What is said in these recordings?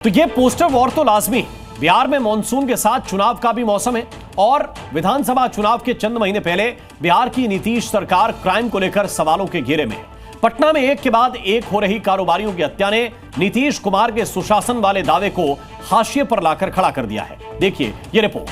तो ये poster war तो लाजमी। बिहार में मॉनसून के साथ चुनाव का भी मौसम है और विधानसभा चुनाव के चंद महीने पहले बिहार की नीतीश सरकार क्राइम को लेकर सवालों के घेरे में। पटना में एक के बाद एक हो रही कारोबारियों की हत्या ने नीतीश कुमार के सुशासन वाले दावे को हाशिए पर लाकर खड़ा कर दिया है। देखिए ये रिपोर्ट।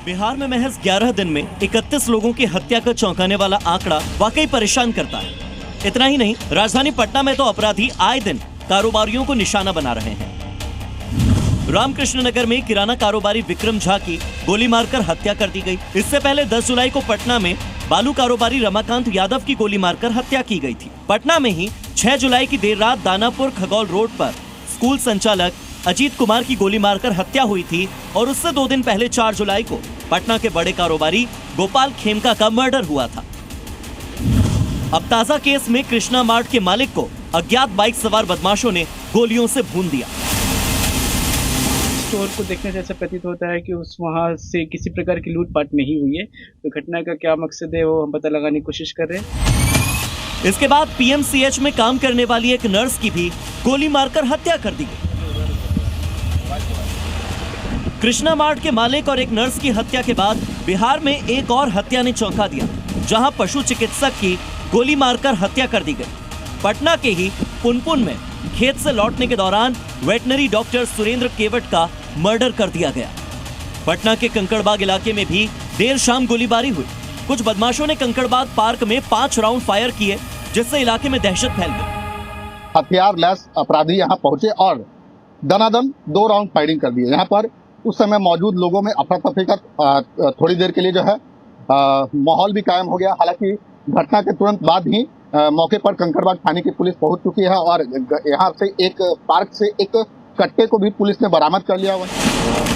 बिहार में महज 11 दिन में 31 लोगों की हत्या का चौंकाने वाला आंकड़ा वाकई परेशान करता है। इतना ही नहीं, राजधानी पटना में तो अपराधी आए दिन कारोबारियों को निशाना बना रहे हैं। रामकृष्ण नगर में किराना कारोबारी विक्रम झा की गोली मारकर हत्या कर दी गई। इससे पहले 10 जुलाई को पटना में बालू कारोबारी रमाकांत यादव की गोली मारकर हत्या की गई थी। पटना में ही 6 जुलाई की देर रात दानापुर खगौल रोड पर स्कूल संचालक अजीत कुमार की गोली मारकर हत्या हुई थी और उससे 2 दिन पहले 4 जुलाई को पटना के बड़े कारोबारी गोपाल खेमका का मर्डर हुआ था। अब ताजा केस में कृष्णा मार्ट के मालिक को अज्ञात बाइक सवार बदमाशों ने गोलियों से भून दिया। स्टोर को देखने से ऐसा प्रतीत होता है कि वहां से किसी प्रकार की लूटपाट नहीं हुई है। तो घटना का क्या मकसद है वो हम पता लगाने की कोशिश कर रहे हैं। इसके बाद पीएमसीएच में काम करने वाली एक नर्स की भी गोली मारकर हत्या कर दी गई। कृष्णा मार्ट के मालिक और एक नर्स की हत्या के बाद बिहार में एक और हत्या ने चौंका दिया, जहां पशु चिकित्सक की गोली मारकर हत्या कर दी गई। पटना के ही पुनपुन में खेत से लौटने के दौरान वेटनरी डॉक्टर सुरेंद्र केवट का मर्डर कर दिया गया। पटना के कंकड़बाग इलाके में भी देर शाम गोलीबारी हुई। कुछ बदमाशों ने कंकड़बाग पार्क में 5 राउंड फायर किए, जिससे इलाके में दहशत फैल गई। हथियार लैस अपराधी यहां पहुंचे और दनादन 2 राउंड फायरिंग कर दिए। यहां पर उस समय मौजूद लोगों में अफरा तफरी का थोड़ी देर के लिए जो है माहौल भी कायम हो गया। हालांकि घटना के तुरंत बाद ही मौके पर कंकड़बाग थाने की पुलिस पहुंच चुकी है और यहां से एक पार्क से एक कट्टे को भी पुलिस ने बरामद कर लिया हुआ।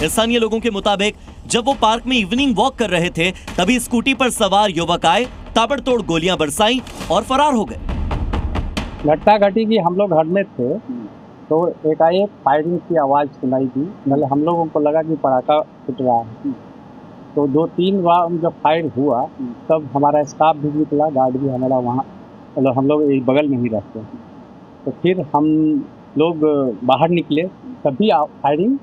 स्थानीय लोगों के मुताबिक जब वो पार्क में इवनिंग वॉक कर रहे थे, तभी स्कूटी पर सवार युवक आए, ताबड़तोड़ गोलियां बरसाई और फरार हो गए। घटना घटी कि हम लोग घर में थे तो एकाएक फायरिंग की आवाज सुनाई दी। मतलब हम लोगों को लगा कि पटाखा फूट रहा है, तो 2-3 बार जब फायर हुआ तब हमारा स्टाफ भी निकला, गार्ड भी हमारा वहाँ, मतलब हम लोग एक बगल में ही रहते हैं। तो फिर हम लोग बाहर निकले तभी फायरिंग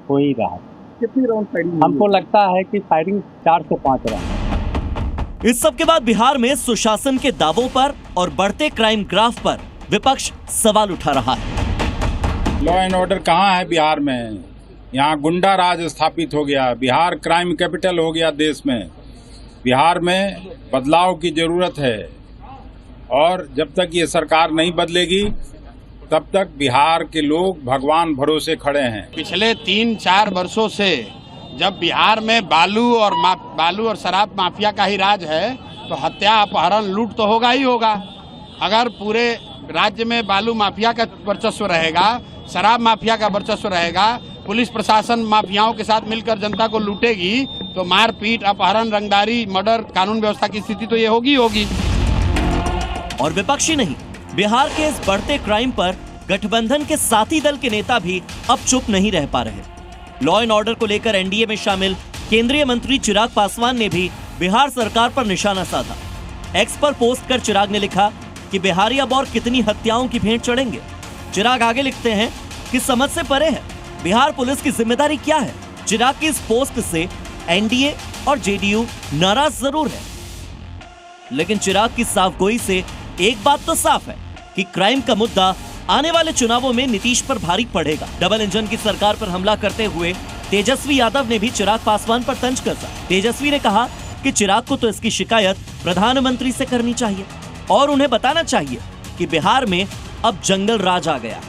हो ही रहा। कितनी राउंड फायरिंग? हमको लगता है कि फायरिंग 4 से 5 राउंड। इस सब के बाद बिहार में सुशासन के दावों पर और बढ़ते क्राइम ग्राफ पर विपक्ष सवाल उठा रहा है। लॉ एंड ऑर्डर कहाँ है बिहार में? यहाँ गुंडा राज स्थापित हो गया। बिहार क्राइम कैपिटल हो गया देश में। बिहार में बदलाव की जरूरत है और जब तक ये सरकार नहीं बदलेगी तब तक बिहार के लोग भगवान भरोसे खड़े हैं। पिछले 3-4 वर्षों से जब बिहार में बालू और शराब माफिया का ही राज है, तो हत्या, अपहरण, लूट तो होगा ही होगा। अगर पूरे राज्य में बालू माफिया का वर्चस्व रहेगा, शराब माफिया का वर्चस्व रहेगा, पुलिस प्रशासन माफियाओं के साथ मिलकर जनता को लूटेगी, तो मारपीट, अपहरण, रंगदारी, मर्डर, कानून व्यवस्था की स्थिति तो ये होगी। और विपक्षी नहीं, बिहार के इस बढ़ते क्राइम पर गठबंधन के साथी दल के नेता भी अब चुप नहीं रह पा रहे। लॉ एंड ऑर्डर को लेकर एनडीए में शामिल केंद्रीय मंत्री चिराग पासवान ने भी बिहार सरकार पर निशाना साधा। एक्स पर पोस्ट कर चिराग ने लिखा कि बिहारी अब और कितनी हत्याओं की भेंट चढ़ेंगे। चिराग आगे लिखते हैं कि समझ से परे है, बिहार पुलिस की जिम्मेदारी क्या है। चिराग की इस पोस्ट से एनडीए और जेडीयू नाराज जरूर है, लेकिन चिराग की साफगोई से एक बात तो साफ है कि क्राइम का मुद्दा आने वाले चुनावों में नीतीश पर भारी पड़ेगा। डबल इंजन की सरकार पर हमला करते हुए तेजस्वी यादव ने भी चिराग पासवान पर तंज कसा। तेजस्वी ने कहा कि चिराग को तो इसकी शिकायत प्रधानमंत्री से करनी चाहिए और उन्हें बताना चाहिए कि बिहार में अब जंगल राज आ गया।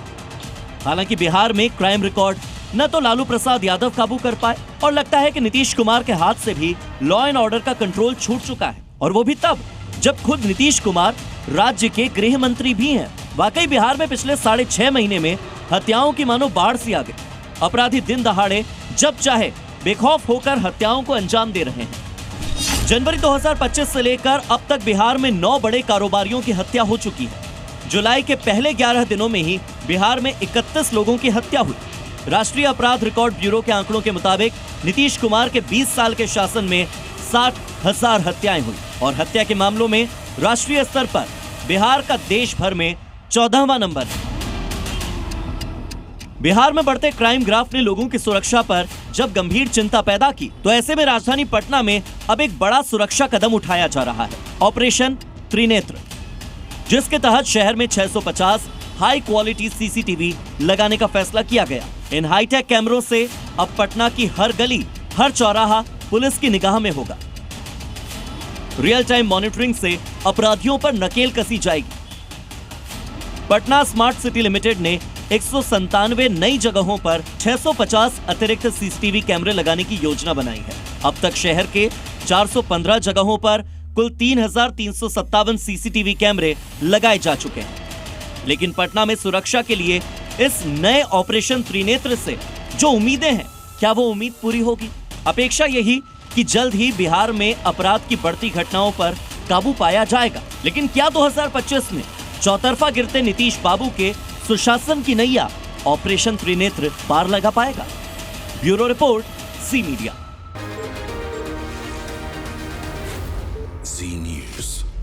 हालांकि बिहार में क्राइम रिकॉर्ड न तो लालू प्रसाद यादव काबू कर पाए और लगता है कि नीतीश कुमार के हाथ से भी लॉ एंड ऑर्डर का कंट्रोल छूट चुका है, और वो भी तब जब खुद नीतीश कुमार राज्य के गृह मंत्री भी हैं। वाकई बिहार में पिछले 6.5 महीने में हत्याओं की मानो बाढ़ सी आ गई। अपराधी दिन दहाड़े जब चाहे बेखौफ होकर हत्याओं को अंजाम दे रहे हैं। जनवरी 2025 से लेकर अब तक बिहार में 9 बड़े कारोबारियों की हत्या हो चुकी है। जुलाई के पहले 11 दिनों में ही बिहार में 31 लोगों की हत्या हुई। राष्ट्रीय अपराध रिकॉर्ड ब्यूरो के आंकड़ों के मुताबिक नीतीश कुमार के 20 साल के शासन में 60,000 हत्याएं हुई और हत्या के मामलों में राष्ट्रीय स्तर पर बिहार का देश भर में 14वां नंबर है। बिहार में बढ़ते क्राइम ग्राफ ने लोगों की सुरक्षा पर जब गंभीर चिंता पैदा की, तो ऐसे में राजधानी पटना में अब एक बड़ा सुरक्षा कदम उठाया जा रहा है, ऑपरेशन त्रिनेत्र, जिसके तहत शहर में 650 हाई क्वालिटी सीसीटीवी लगाने का फैसला किया गया। इन हाईटेक कैमरों से अब पटना की हर गली, हर चौराहा पुलिस की निगाह में होगा। रियल टाइम मॉनिटरिंग से अपराधियों पर नकेल कसी जाएगी। पटना स्मार्ट सिटी लिमिटेड ने 197 नई जगहों पर 650 अतिरिक्त सीसीटीवी कैमरे लगाने की योजना बनाई है। अब तक शहर के 415 जगहों पर कुल 3,357 सीसीटीवी कैमरे लगाए जा चुके हैं। लेकिन पटना में सुरक्षा के लिए इस नए ऑपरेशन त्रिनेत्र से जो उम्मीदें हैं, क्या वो उम्मीद पूरी होगी? अपेक्षा यही कि जल्द ही बिहार में अपराध की बढ़ती घटनाओं पर काबू पाया जाएगा। लेकिन क्या 2025 में चौतरफा गिरते नीतीश बाबू के सुशासन की नैया ऑपरेशन त्रिनेत्र पार लगा पाएगा? Bureau report, C media. Z News.